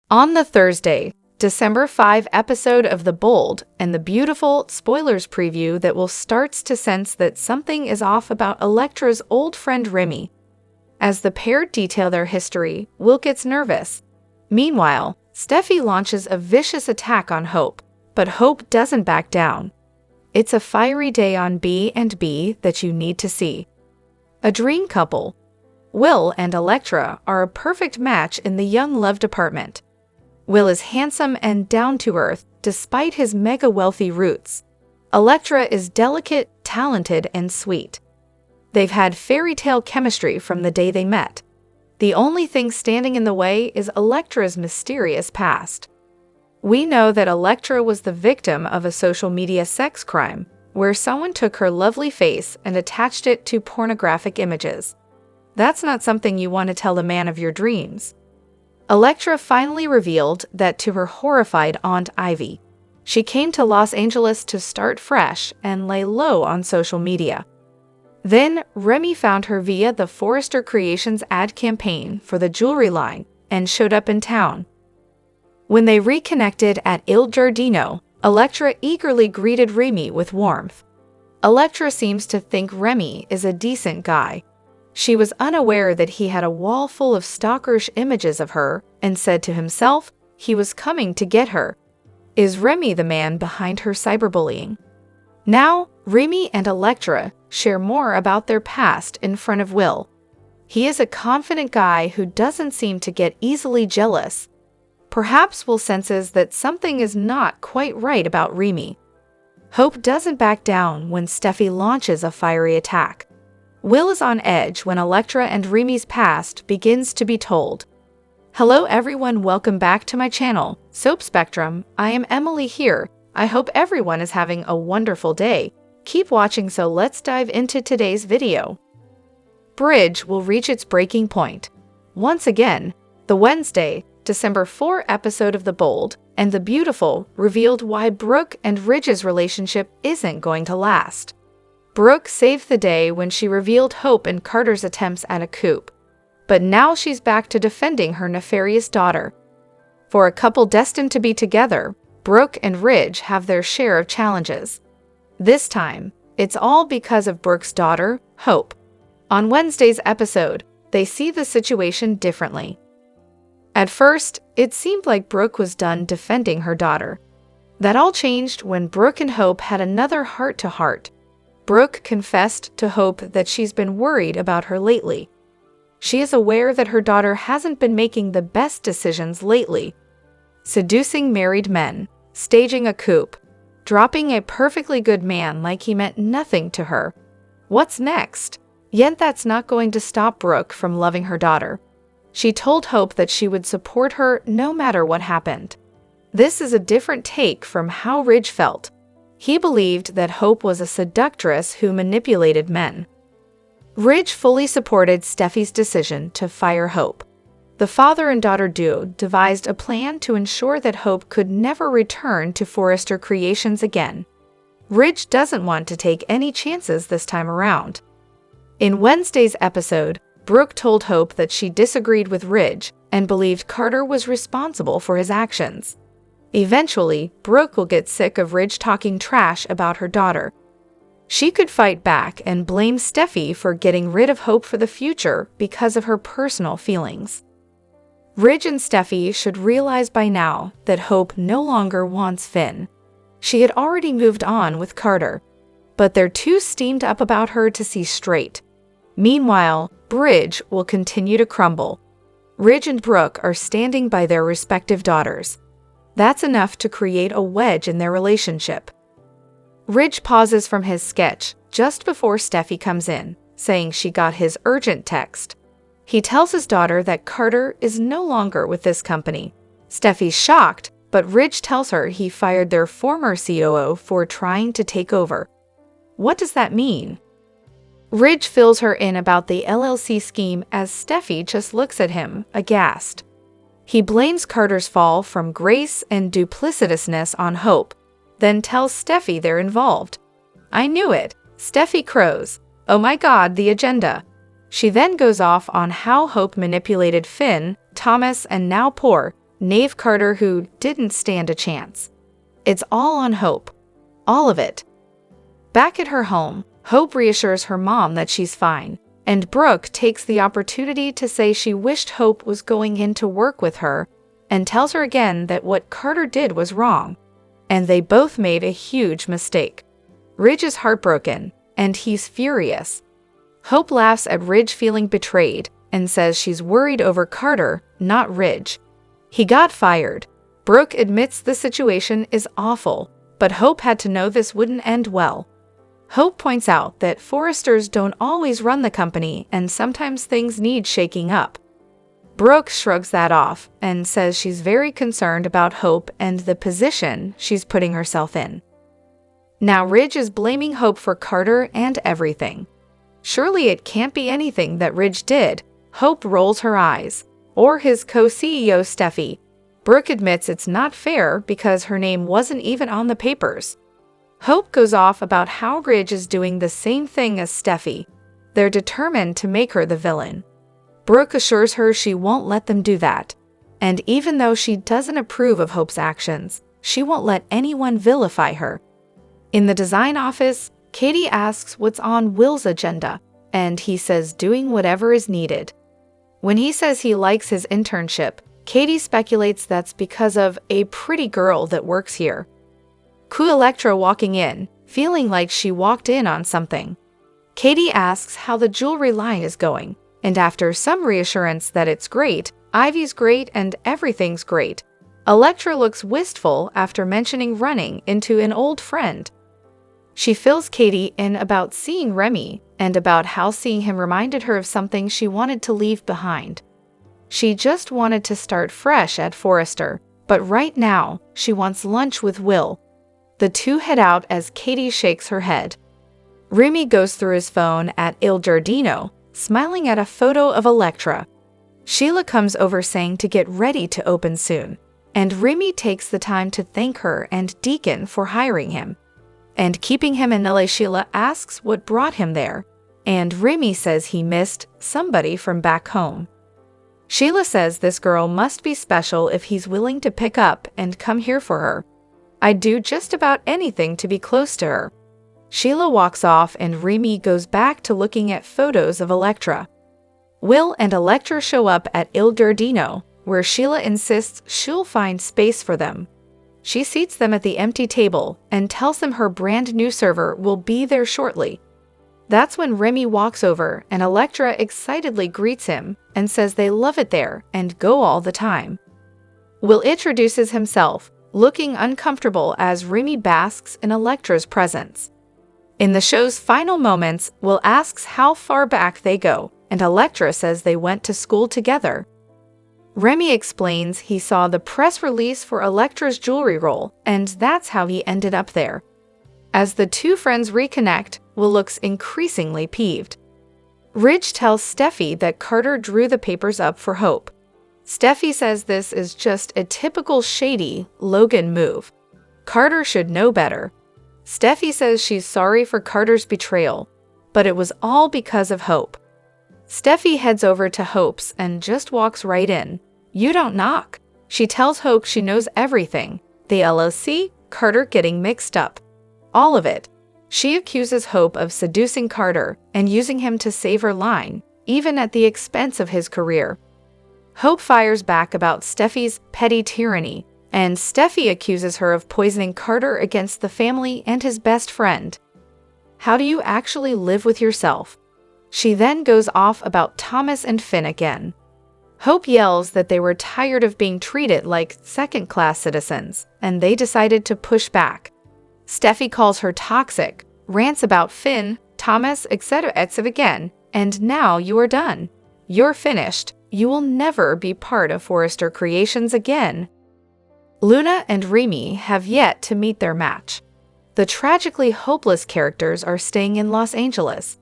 On the Thursday, December 5 episode of The Bold and the Beautiful spoilers preview that will starts to sense that something is off about Elektra's old friend Remy. As the pair detail their history, Will gets nervous. Meanwhile, Steffy launches a vicious attack on Hope, but Hope doesn't back down. It's a fiery day on B&B that you need to see. A dream couple. Will and Elektra are a perfect match in the young love department. Will is handsome and down-to-earth despite his mega-wealthy roots. Elektra is delicate, talented, and sweet. They've had fairy tale chemistry from the day they met. The only thing standing in the way is Elektra's mysterious past. We know that Elektra was the victim of a social media sex crime, where someone took her lovely face and attached it to pornographic images. That's not something you want to tell the man of your dreams. Elektra finally revealed that to her horrified Aunt Ivy. She came to Los Angeles to start fresh and lay low on social media. Then, Remy found her via the Forrester Creations ad campaign for the jewelry line and showed up in town. When they reconnected at Il Giardino, Elektra eagerly greeted Remy with warmth. Elektra seems to think Remy is a decent guy. She was unaware that he had a wall full of stalkerish images of her and said to himself he was coming to get her. Is Remy the man behind her cyberbullying? Now, Remy and Elektra share more about their past in front of Will. He is a confident guy who doesn't seem to get easily jealous. Perhaps Will senses that something is not quite right about Remy. Hope doesn't back down when Steffy launches a fiery attack. Will is on edge when Elektra and Remy's past begins to be told. Hello everyone, welcome back to my channel, Soap Spectrum. I am Emily here. I hope everyone is having a wonderful day. Keep watching, so let's dive into today's video. Bridge will reach its breaking point. Once again, the Wednesday, December 4 episode of The Bold and the Beautiful revealed why Brooke and Ridge's relationship isn't going to last. Brooke saved the day when she revealed Hope and Carter's attempts at a coup. But now she's back to defending her nefarious daughter. For a couple destined to be together, Brooke and Ridge have their share of challenges. This time, it's all because of Brooke's daughter, Hope. On Wednesday's episode, they see the situation differently. At first, it seemed like Brooke was done defending her daughter. That all changed when Brooke and Hope had another heart-to-heart. Brooke confessed to Hope that she's been worried about her lately. She is aware that her daughter hasn't been making the best decisions lately. Seducing married men, staging a coup, dropping a perfectly good man like he meant nothing to her. What's next? Yet that's not going to stop Brooke from loving her daughter. She told Hope that she would support her no matter what happened. This is a different take from how Ridge felt. He believed that Hope was a seductress who manipulated men. Ridge fully supported Steffy's decision to fire Hope. The father and daughter duo devised a plan to ensure that Hope could never return to Forrester Creations again. Ridge doesn't want to take any chances this time around. In Wednesday's episode, Brooke told Hope that she disagreed with Ridge and believed Carter was responsible for his actions. Eventually, Brooke will get sick of Ridge talking trash about her daughter. She could fight back and blame Steffy for getting rid of Hope for the future because of her personal feelings. Ridge and Steffy should realize by now that Hope no longer wants Finn. She had already moved on with Carter, but they're too steamed up about her to see straight. Meanwhile, Bridge will continue to crumble. Ridge and Brooke are standing by their respective daughters. That's enough to create a wedge in their relationship. Ridge pauses from his sketch just before Steffy comes in, saying she got his urgent text. He tells his daughter that Carter is no longer with this company. Steffy's shocked, but Ridge tells her he fired their former COO for trying to take over. What does that mean? Ridge fills her in about the LLC scheme as Steffy just looks at him, aghast. He blames Carter's fall from grace and duplicitousness on Hope, then tells Steffy they're involved. I knew it, Steffy crows. Oh my God, the agenda. She then goes off on how Hope manipulated Finn, Thomas, and now poor Knave Carter, who didn't stand a chance. It's all on Hope. All of it. Back at her home, Hope reassures her mom that she's fine, and Brooke takes the opportunity to say she wished Hope was going in to work with her and tells her again that what Carter did was wrong, and they both made a huge mistake. Ridge is heartbroken, and he's furious. Hope laughs at Ridge feeling betrayed and says she's worried over Carter, not Ridge. He got fired. Brooke admits the situation is awful, but Hope had to know this wouldn't end well. Hope points out that Forresters don't always run the company and sometimes things need shaking up. Brooke shrugs that off and says she's very concerned about Hope and the position she's putting herself in. Now Ridge is blaming Hope for Carter and everything. Surely it can't be anything that Ridge did. Hope rolls her eyes. Or his co-CEO Steffy. Brooke admits it's not fair because her name wasn't even on the papers. Hope goes off about how Ridge is doing the same thing as Steffy. They're determined to make her the villain. Brooke assures her she won't let them do that. And even though she doesn't approve of Hope's actions, she won't let anyone vilify her. In the design office, Katie asks what's on Will's agenda, and he says doing whatever is needed. When he says he likes his internship, Katie speculates that's because of a pretty girl that works here. Cue Elektra walking in, feeling like she walked in on something. Katie asks how the jewelry line is going, and after some reassurance that it's great, Ivy's great and everything's great, Elektra looks wistful after mentioning running into an old friend. She fills Katie in about seeing Remy and about how seeing him reminded her of something she wanted to leave behind. She just wanted to start fresh at Forrester, but right now, she wants lunch with Will. The two head out as Katie shakes her head. Remy goes through his phone at Il Giardino, smiling at a photo of Elektra. Sheila comes over saying to get ready to open soon, and Remy takes the time to thank her and Deacon for hiring him. And keeping him in LA, Sheila asks what brought him there, and Remy says he missed somebody from back home. Sheila says this girl must be special if he's willing to pick up and come here for her. I'd do just about anything to be close to her. Sheila walks off and Remy goes back to looking at photos of Elektra. Will and Elektra show up at Il Giardino, where Sheila insists she'll find space for them. She seats them at the empty table and tells them her brand new server will be there shortly. That's when Remy walks over and Elektra excitedly greets him and says they love it there and go all the time. Will introduces himself, looking uncomfortable as Remy basks in Elektra's presence. In the show's final moments, Will asks how far back they go, and Elektra says they went to school together. Remy explains he saw the press release for Elektra's jewelry roll, and that's how he ended up there. As the two friends reconnect, Will looks increasingly peeved. Ridge tells Steffy that Carter drew the papers up for Hope. Steffy says this is just a typical shady Logan move. Carter should know better. Steffy says she's sorry for Carter's betrayal, but it was all because of Hope. Steffy heads over to Hope's and just walks right in. You don't knock. She tells Hope she knows everything. The LOC, Carter getting mixed up. All of it. She accuses Hope of seducing Carter and using him to save her line, even at the expense of his career. Hope fires back about Steffy's petty tyranny, and Steffy accuses her of poisoning Carter against the family and his best friend. How do you actually live with yourself? She then goes off about Thomas and Finn again. Hope yells that they were tired of being treated like second-class citizens, and they decided to push back. Steffy calls her toxic, rants about Finn, Thomas, etc. again, and now you are done. You're finished. You will never be part of Forrester Creations again. Luna and Remy have yet to meet their match. The tragically hopeless characters are staying in Los Angeles.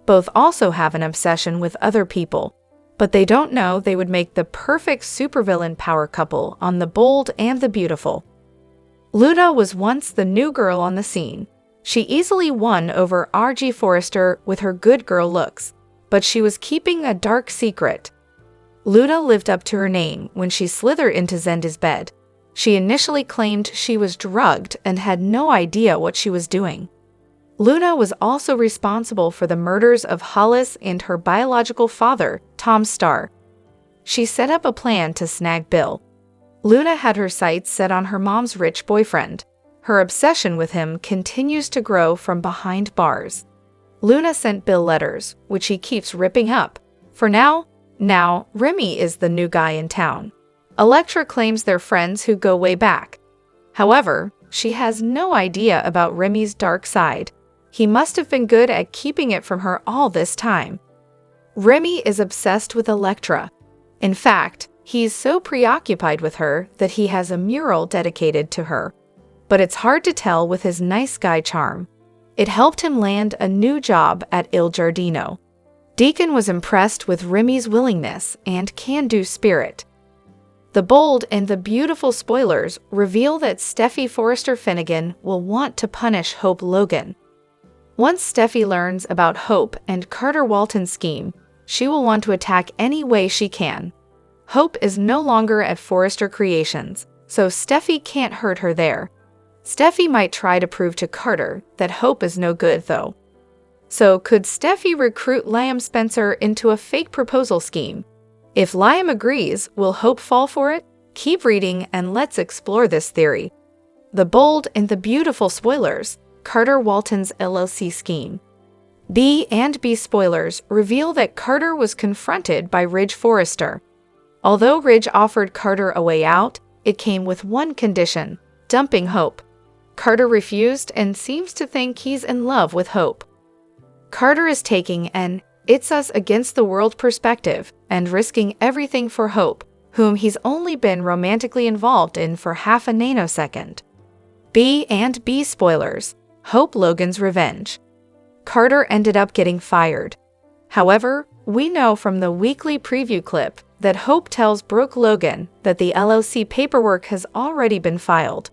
Both also have an obsession with other people, but they don't know they would make the perfect supervillain power couple on The Bold and the Beautiful. Luna was once the new girl on the scene. She easily won over R.G. Forrester with her good girl looks, but she was keeping a dark secret. Luna lived up to her name when she slithered into Zenda's bed. She initially claimed she was drugged and had no idea what she was doing. Luna was also responsible for the murders of Hollis and her biological father, Tom Starr. She set up a plan to snag Bill. Luna had her sights set on her mom's rich boyfriend. Her obsession with him continues to grow from behind bars. Luna sent Bill letters, which he keeps ripping up. For now, Remy is the new guy in town. Elektra claims they're friends who go way back. However, she has no idea about Remy's dark side. He must have been good at keeping it from her all this time. Remy is obsessed with Elektra. In fact, he's so preoccupied with her that he has a mural dedicated to her. But it's hard to tell with his nice guy charm. It helped him land a new job at Il Giardino. Deacon was impressed with Remy's willingness and can-do spirit. The bold and the beautiful spoilers reveal that Steffy Forrester Finnegan will want to punish Hope Logan. Once Steffy learns about Hope and Carter Walton's scheme, she will want to attack any way she can. Hope is no longer at Forrester Creations, so Steffy can't hurt her there. Steffy might try to prove to Carter that Hope is no good, though. So could Steffy recruit Liam Spencer into a fake proposal scheme? If Liam agrees, will Hope fall for it? Keep reading and let's explore this theory. The bold and the beautiful spoilers, Carter Walton's LLC scheme. B and B spoilers reveal that Carter was confronted by Ridge Forrester. Although Ridge offered Carter a way out, it came with one condition: dumping Hope. Carter refused and seems to think he's in love with Hope. Carter is taking an "it's us against the world" perspective and risking everything for Hope, whom he's only been romantically involved in for half a nanosecond. B and B spoilers, Hope Logan's revenge. Carter ended up getting fired. However, we know from the weekly preview clip that Hope tells Brooke Logan that the LLC paperwork has already been filed.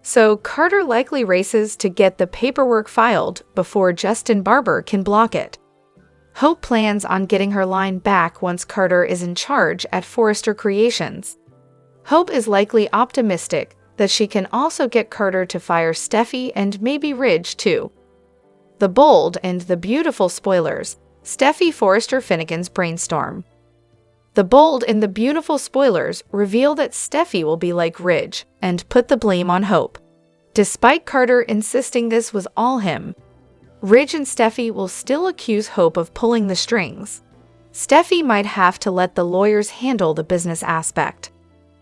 So Carter likely races to get the paperwork filed before Justin Barber can block it. Hope plans on getting her line back once Carter is in charge at Forrester Creations. Hope is likely optimistic that she can also get Carter to fire Steffy and maybe Ridge too. The bold and the beautiful spoilers, Steffy Forrester Finnegan's brainstorm. The bold and the beautiful spoilers reveal that Steffy will be like Ridge and put the blame on Hope. Despite Carter insisting this was all him, Ridge and Steffy will still accuse Hope of pulling the strings. Steffy might have to let the lawyers handle the business aspect.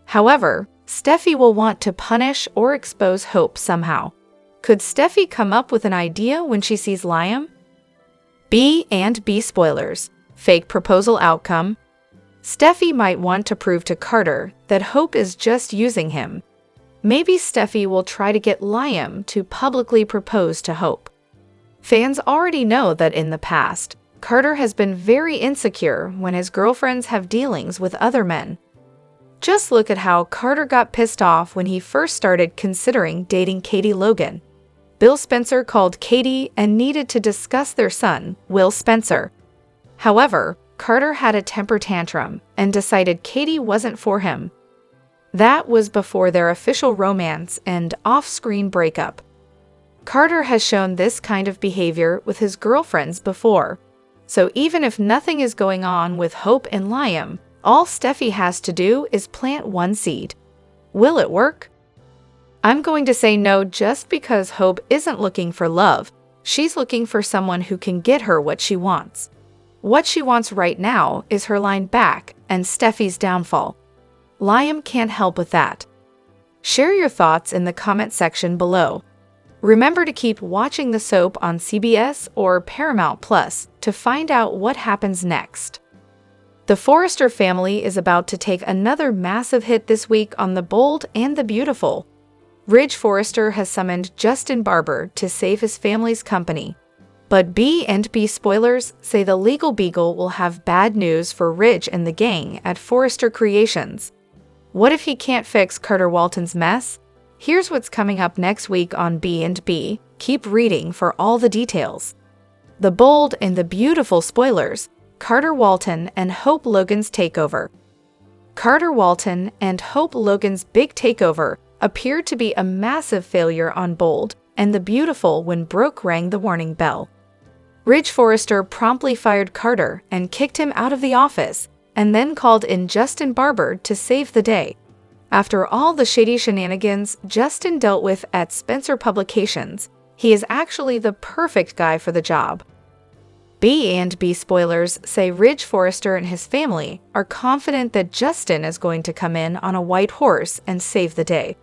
However, Steffy will want to punish or expose Hope somehow. Could Steffy come up with an idea when she sees Liam? B and B spoilers, fake proposal outcome. Steffy might want to prove to Carter that Hope is just using him. Maybe Steffy will try to get Liam to publicly propose to Hope. Fans already know that in the past, Carter has been very insecure when his girlfriends have dealings with other men. Just look at how Carter got pissed off when he first started considering dating Katie Logan. Bill Spencer called Katie and needed to discuss their son, Will Spencer. However, Carter had a temper tantrum and decided Katie wasn't for him. That was before their official romance and off-screen breakup. Carter has shown this kind of behavior with his girlfriends before. So even if nothing is going on with Hope and Liam, all Steffy has to do is plant one seed. Will it work? I'm going to say no just because Hope isn't looking for love. She's looking for someone who can get her what she wants. What she wants right now is her line back and Steffy's downfall. Liam can't help with that. Share your thoughts in the comment section below. Remember to keep watching the soap on CBS or Paramount Plus to find out what happens next. The Forrester family is about to take another massive hit this week on The Bold and the Beautiful. Ridge Forrester has summoned Justin Barber to save his family's company. But B and B spoilers say the legal beagle will have bad news for Ridge and the gang at Forrester Creations. What if he can't fix Carter Walton's mess? Here's what's coming up next week on B and B. Keep reading for all the details. The Bold and the Beautiful spoilers, Carter Walton and Hope Logan's takeover. Carter Walton and Hope Logan's big takeover appeared to be a massive failure on Bold and the Beautiful when Brooke rang the warning bell. Ridge Forrester promptly fired Carter and kicked him out of the office, and then called in Justin Barber to save the day. After all the shady shenanigans Justin dealt with at Spencer Publications, he is actually the perfect guy for the job. B&B spoilers say Ridge Forrester and his family are confident that Justin is going to come in on a white horse and save the day.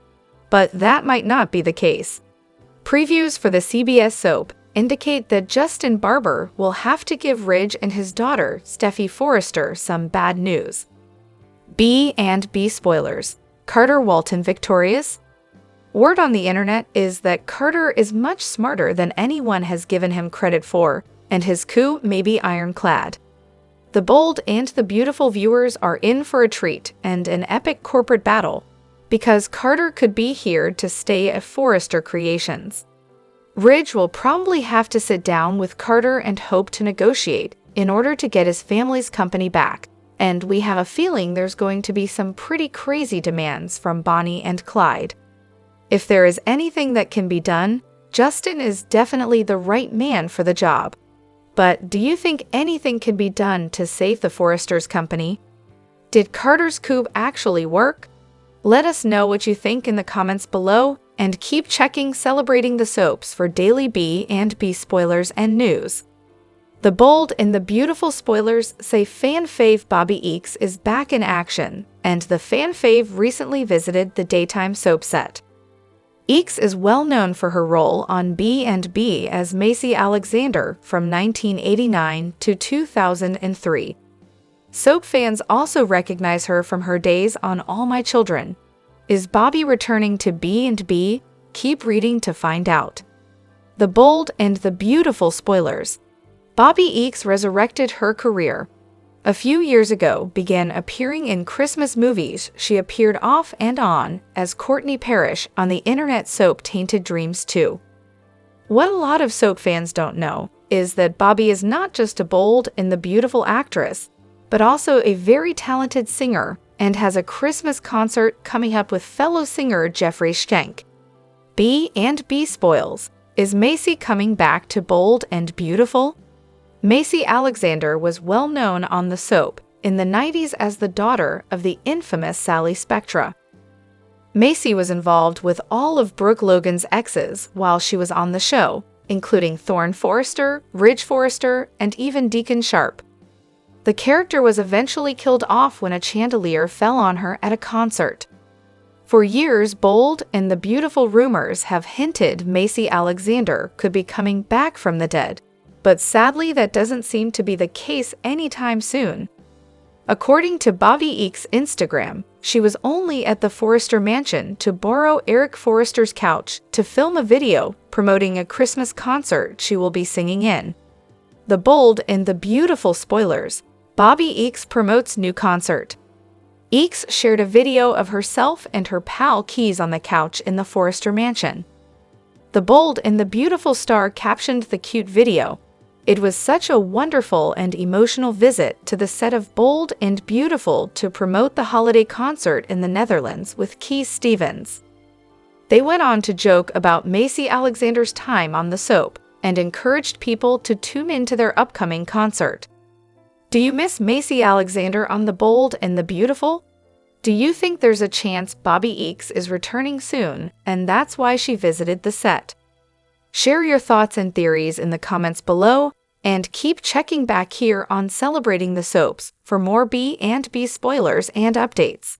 But that might not be the case. Previews for the CBS soap indicate that Justin Barber will have to give Ridge and his daughter, Steffy Forrester, some bad news. B&B spoilers. Carter Walton victorious? Word on the internet is that Carter is much smarter than anyone has given him credit for, and his coup may be ironclad. The Bold and the Beautiful viewers are in for a treat and an epic corporate battle, because Carter could be here to stay at Forrester Creations. Ridge will probably have to sit down with Carter and Hope to negotiate in order to get his family's company back, and we have a feeling there's going to be some pretty crazy demands from Bonnie and Clyde. If there is anything that can be done, Justin is definitely the right man for the job. But do you think anything can be done to save the Forresters' company? Did Carter's coup actually work? Let us know what you think in the comments below, and keep checking Celebrating the Soaps for daily B&B spoilers and news. The Bold and the Beautiful spoilers say fan fave Bobby Eakes is back in action, and the fan fave recently visited the daytime soap set. Eakes is well known for her role on B&B as Macy Alexander from 1989 to 2003. Soap fans also recognize her from her days on All My Children. Is Bobby returning to B&B? Keep reading to find out. The Bold and the Beautiful spoilers. Bobby Eakes resurrected her career. A few years ago began appearing in Christmas movies. She appeared off and on as Courtney Parrish on the internet soap Tainted Dreams 2. What a lot of soap fans don't know is that Bobby is not just a Bold and the Beautiful actress, but also a very talented singer and has a Christmas concert coming up with fellow singer Jeffrey Schenk. B&B spoils. Is Macy coming back to Bold and Beautiful? Macy Alexander was well known on the soap in the 90s as the daughter of the infamous Sally Spectra. Macy was involved with all of Brooke Logan's exes while she was on the show, including Thorne Forrester, Ridge Forrester, and even Deacon Sharp. The character was eventually killed off when a chandelier fell on her at a concert. For years, Bold and the Beautiful rumors have hinted Macy Alexander could be coming back from the dead, but sadly that doesn't seem to be the case anytime soon. According to Bobby Eakes' Instagram, she was only at the Forrester mansion to borrow Eric Forrester's couch to film a video promoting a Christmas concert she will be singing in. The Bold and the Beautiful spoilers. Bobby Eakes promotes new concert. Eakes shared a video of herself and her pal Keys on the couch in the Forrester mansion. The Bold and the Beautiful star captioned the cute video. It was such a wonderful and emotional visit to the set of Bold and Beautiful to promote the holiday concert in the Netherlands with Keith Stevens. They went on to joke about Macy Alexander's time on the soap and encouraged people to tune into their upcoming concert. Do you miss Macy Alexander on The Bold and the Beautiful? Do you think there's a chance Bobby Eakes is returning soon and that's why she visited the set? Share your thoughts and theories in the comments below, and keep checking back here on Celebrating the Soaps for more B&B spoilers and updates.